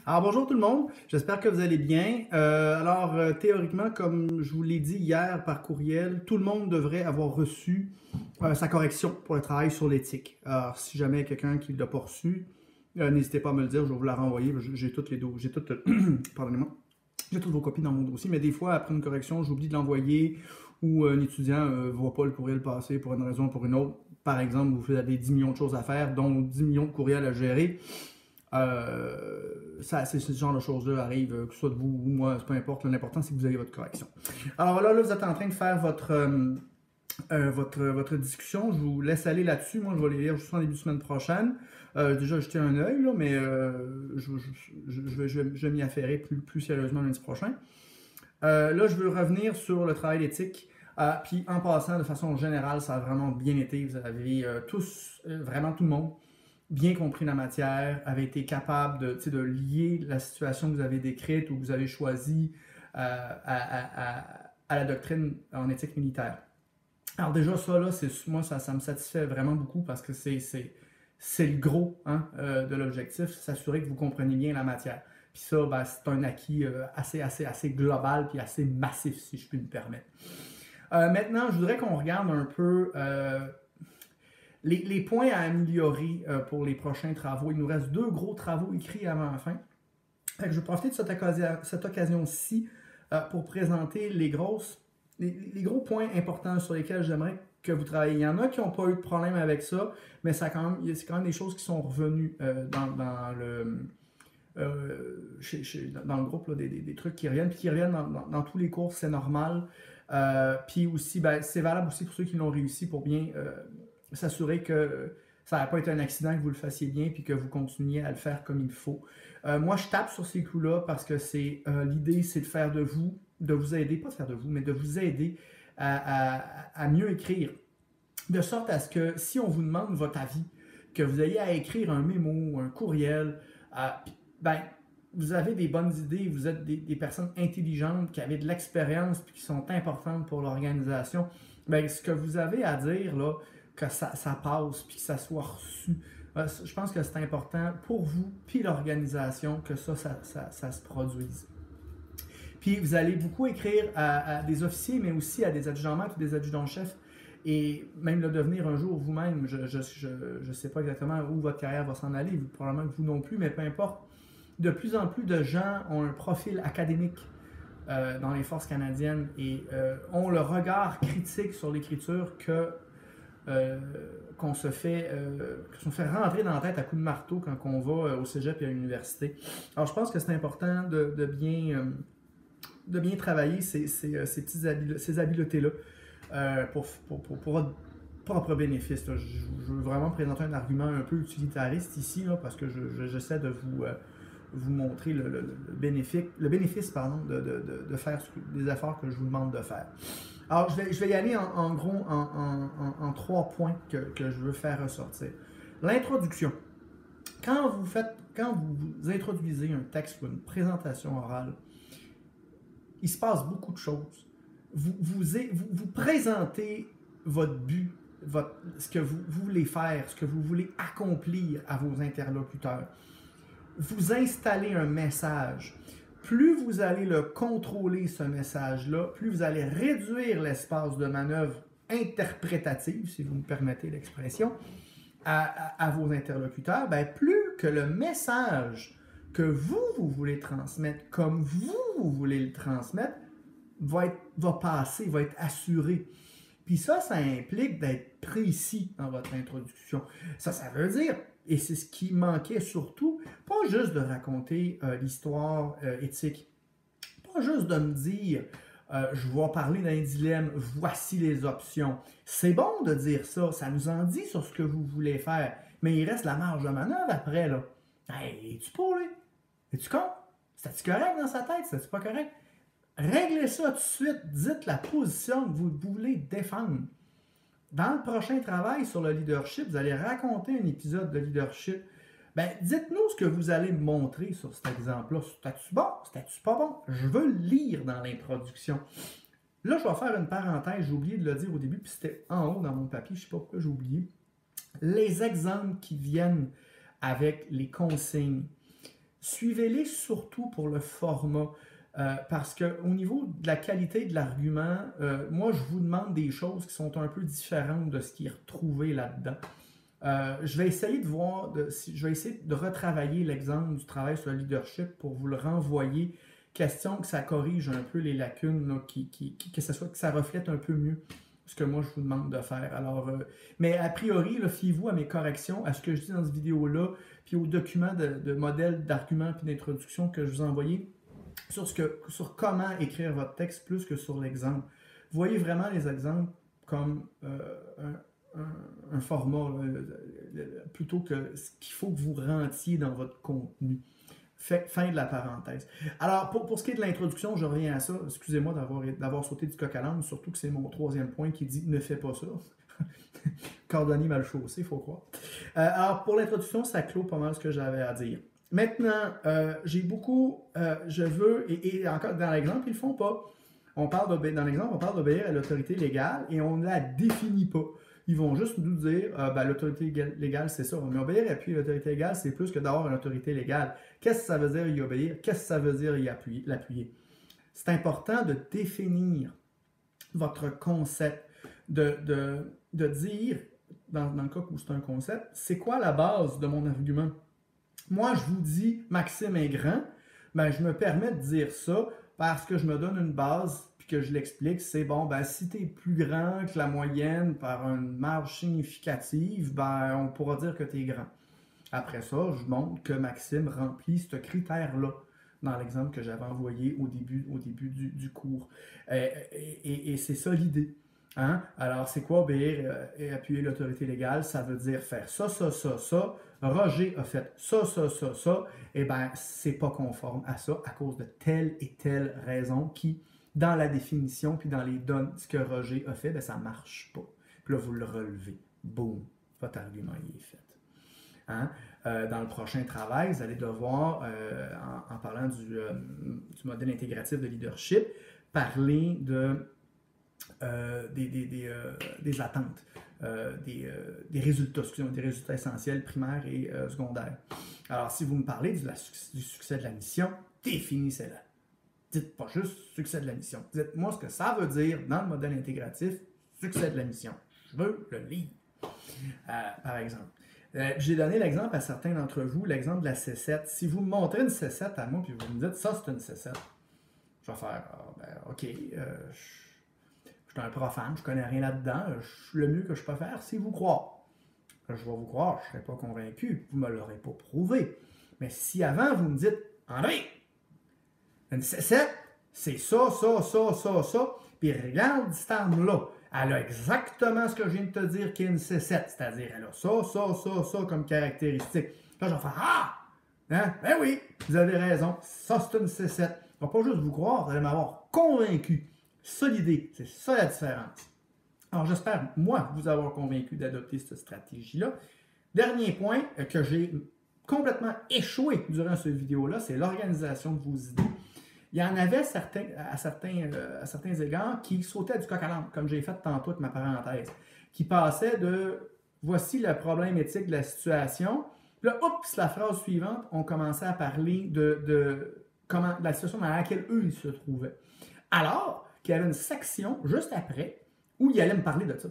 Alors bonjour tout le monde, j'espère que vous allez bien. Théoriquement, comme je vous l'ai dit hier par courriel, tout le monde devrait avoir reçu sa correction pour le travail sur l'éthique. Alors si jamais quelqu'un qui ne l'a pas reçu, n'hésitez pas à me le dire, je vais vous la renvoyer. J'ai toutes les pardonnez-moi, j'ai toutes vos copies dans mon dossier, mais des fois après une correction, j'oublie de l'envoyer ou un étudiant ne voit pas le courriel passer pour une raison ou pour une autre. Par exemple, vous avez 10 millions de choses à faire, dont 10 millions de courriels à gérer. Ce genre de choses-là arrive, que ce soit de vous ou moi, peu importe. L'important, c'est que vous ayez votre correction. Alors là, vous êtes en train de faire votre discussion. Je vous laisse aller là-dessus. Moi, je vais les lire juste en début de semaine prochaine. Déjà, jeter un œil, là, mais je vais m'y affairer plus sérieusement lundi prochain. Là, je veux revenir sur le travail d'éthique. Puis en passant, de façon générale, ça a vraiment bien été. Vous avez tous, vraiment tout le monde, bien compris la matière, avait été capable de lier la situation que vous avez décrite ou que vous avez choisie à la doctrine en éthique militaire. Alors déjà, ça, là, moi, ça me satisfait vraiment beaucoup parce que c'est le gros de l'objectif, s'assurer que vous compreniez bien la matière. Puis ça, ben, c'est un acquis assez global puis assez massif, si je puis me permettre. Maintenant, je voudrais qu'on regarde un peu les points à améliorer pour les prochains travaux. Il nous reste 2 gros travaux écrits avant la fin. Je vais profiter de cette occasion-ci pour présenter les gros points importants sur lesquels j'aimerais que vous travaillez. Il y en a qui n'ont pas eu de problème avec ça, mais c'est quand même des choses qui sont revenues dans le groupe, là, des trucs qui reviennent, puis qui reviennent dans tous les cours, c'est normal. Puis aussi, ben, c'est valable aussi pour ceux qui l'ont réussi pour bien s'assurer que ça n'a pas été un accident, que vous le fassiez bien, puis que vous continuiez à le faire comme il faut. Moi, je tape sur ces clous-là parce que l'idée, c'est de faire de vous aider, pas de faire de vous, mais de vous aider à mieux écrire. De sorte à ce que si on vous demande votre avis, que vous ayez à écrire un mémo, un courriel, ben, vous avez des bonnes idées, vous êtes des personnes intelligentes qui avez de l'expérience et qui sont importantes pour l'organisation. Ben, ce que vous avez à dire, là, que ça passe puis que ça soit reçu, je pense que c'est important pour vous puis l'organisation que ça se produise. Puis vous allez beaucoup écrire à des officiers, mais aussi à des adjudants-maîtres ou des adjudants-chefs, et même le devenir un jour vous-même. Je ne sais pas exactement où votre carrière va s'en aller, probablement que vous non plus, mais peu importe. De plus en plus de gens ont un profil académique dans les forces canadiennes et ont le regard critique sur l'écriture qu'on se fait rentrer dans la tête à coups de marteau quand on va au cégep et à l'université. Alors je pense que c'est important de bien travailler ces habiletés-là pour votre propre bénéfice. Là. Je veux vraiment présenter un argument un peu utilitariste ici, là, parce que j'essaie de vous montrer le bénéfice de faire des efforts que je vous demande de faire. Alors, je vais y aller en gros en 3 points que je veux faire ressortir. L'introduction. Quand vous introduisez un texte ou une présentation orale, il se passe beaucoup de choses. Vous présentez votre but, ce que vous voulez faire, ce que vous voulez accomplir à vos interlocuteurs. Vous installez un message. Plus vous allez le contrôler, ce message-là, plus vous allez réduire l'espace de manœuvre interprétative, si vous me permettez l'expression, à vos interlocuteurs, ben plus que le message que vous voulez transmettre, comme vous voulez le transmettre, va passer, va être assuré. Puis ça implique d'être précis dans votre introduction. Ça veut dire, et c'est ce qui manquait surtout, pas juste de raconter l'histoire éthique, pas juste de me dire, je vais parler d'un dilemme, voici les options. C'est bon de dire ça, ça nous en dit sur ce que vous voulez faire, mais il reste la marge de manœuvre après, là. Hey, es-tu pour lui? Es-tu con? C'est-tu correct dans sa tête? C'est-tu pas correct? Réglez ça tout de suite. Dites la position que vous voulez défendre. Dans le prochain travail sur le leadership, vous allez raconter un épisode de leadership. Ben, dites-nous ce que vous allez me montrer sur cet exemple-là. C'était-tu bon? C'était-tu pas bon? Je veux le lire dans l'introduction. Là, je vais faire une parenthèse. J'ai oublié de le dire au début, puis c'était en haut dans mon papier. Je ne sais pas pourquoi j'ai oublié. Les exemples qui viennent avec les consignes Suivez-les surtout pour le format. Parce qu'au niveau de la qualité de l'argument, moi, je vous demande des choses qui sont un peu différentes de ce qui est retrouvé là-dedans. Je vais essayer je vais essayer de retravailler l'exemple du travail sur le leadership pour vous le renvoyer, question que ça corrige un peu les lacunes, là, que ça reflète un peu mieux ce que moi je vous demande de faire. Alors, mais a priori, fiez-vous à mes corrections, à ce que je dis dans cette vidéo-là, puis au document de modèle d'argument puis d'introduction que je vous ai envoyé sur comment écrire votre texte plus que sur l'exemple. Voyez vraiment les exemples comme un format plutôt que ce qu'il faut que vous rentiez dans votre contenu. Fin de la parenthèse. Alors, pour ce qui est de l'introduction, je reviens à ça. Excusez-moi d'avoir sauté du coq à l'âne, surtout que c'est mon troisième point qui dit « ne fais pas ça ». Cordonnier mal chaussé, il faut croire. Alors, pour l'introduction, ça clôt pas mal ce que j'avais à dire. Maintenant, j'ai beaucoup, je veux, et encore dans l'exemple, ils ne le font pas. Dans l'exemple, on parle d'obéir à l'autorité légale et on ne la définit pas. Ils vont juste nous dire, l'autorité légale, c'est ça. Mais obéir et appuyer l'autorité légale, c'est plus que d'avoir une autorité légale. Qu'est-ce que ça veut dire y obéir? Qu'est-ce que ça veut dire y l'appuyer? C'est important de définir votre concept, de dire, dans le cas où c'est un concept, c'est quoi la base de mon argument? Moi, je vous dis, Maxime est grand, ben, je me permets de dire ça parce que je me donne une base puis que je l'explique. C'est bon, ben, si tu es plus grand que la moyenne par une marge significative, ben, on pourra dire que tu es grand. Après ça, je montre que Maxime remplit ce critère-là dans l'exemple que j'avais envoyé au début du cours. Et c'est ça l'idée. Hein? Alors, c'est quoi obéir et appuyer l'autorité légale? Ça veut dire faire ça, ça, ça, ça. Roger a fait ça, ça, ça, ça. Eh bien, c'est pas conforme à ça à cause de telle et telle raison qui, dans la définition puis dans les données, ce que Roger a fait, bien, ça marche pas. Puis là, vous le relevez. Boum, votre argument y est fait. Hein? Dans le prochain travail, vous allez devoir, en parlant du modèle intégratif de leadership, parler des attentes, des résultats, des résultats essentiels primaires et secondaires. Alors, si vous me parlez du succès de la mission, définissez-la. Dites pas juste succès de la mission. Dites-moi ce que ça veut dire dans le modèle intégratif, succès de la mission. Je veux le lire, par exemple. J'ai donné l'exemple à certains d'entre vous, l'exemple de la C7. Si vous me montrez une C7 à moi, puis vous me dites, ça c'est une C7, je vais faire, OK, je suis un profane, je connais rien là-dedans, le mieux que je peux faire, c'est vous croire. Je vais vous croire, je ne serai pas convaincu, vous ne me l'aurez pas prouvé. Mais si avant vous me dites, André, une C7, c'est ça, ça, ça, ça, ça, puis regarde cette arme-là, elle a exactement ce que je viens de te dire qu'est une C7, c'est-à-dire elle a ça, ça, ça, ça comme caractéristique. Là, je vais faire, hein? Ben oui, vous avez raison, ça c'est une C7. Je ne vais pas juste vous croire, vous allez m'avoir convaincu. Ça l'idée, c'est ça la différence. Alors j'espère, moi, vous avoir convaincu d'adopter cette stratégie-là. Dernier point que j'ai complètement échoué durant cette vidéo-là, c'est l'organisation de vos idées. Il y en avait à certains égards qui sautaient du coq à l'âne, comme j'ai fait tantôt avec ma parenthèse, qui passaient de « voici le problème éthique de la situation », puis là, oups, la phrase suivante, on commençait à parler de la situation dans laquelle eux, ils se trouvaient. Alors qu'il y avait une section juste après où ils allaient me parler de ça.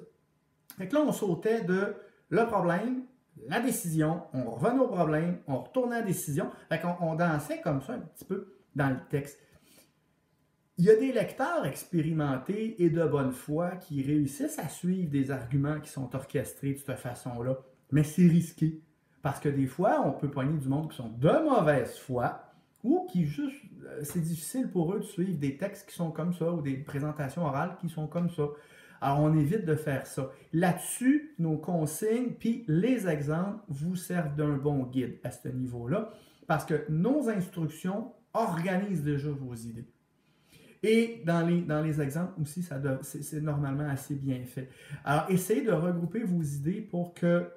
Fait que là, on sautait de le problème, la décision, on revenait au problème, on retournait à la décision. Fait qu'on dansait comme ça un petit peu dans le texte. Il y a des lecteurs expérimentés et de bonne foi qui réussissent à suivre des arguments qui sont orchestrés de cette façon-là, mais c'est risqué. Parce que des fois, on peut pogner du monde qui sont de mauvaise foi ou qui juste, c'est difficile pour eux de suivre des textes qui sont comme ça ou des présentations orales qui sont comme ça. Alors, on évite de faire ça. Là-dessus, nos consignes puis les exemples vous servent d'un bon guide à ce niveau-là parce que nos instructions organisent déjà vos idées. Et dans les exemples aussi, c'est normalement assez bien fait. Alors, essayez de regrouper vos idées pour que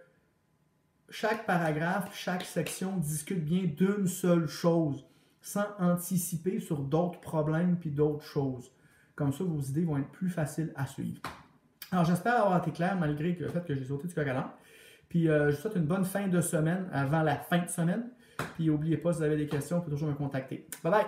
chaque paragraphe, chaque section discute bien d'une seule chose, sans anticiper sur d'autres problèmes puis d'autres choses. Comme ça, vos idées vont être plus faciles à suivre. Alors, j'espère avoir été clair malgré le fait que j'ai sauté du coq à l'âne. Puis, je vous souhaite une bonne fin de semaine avant la fin de semaine. Puis n'oubliez pas, si vous avez des questions, vous pouvez toujours me contacter. Bye bye!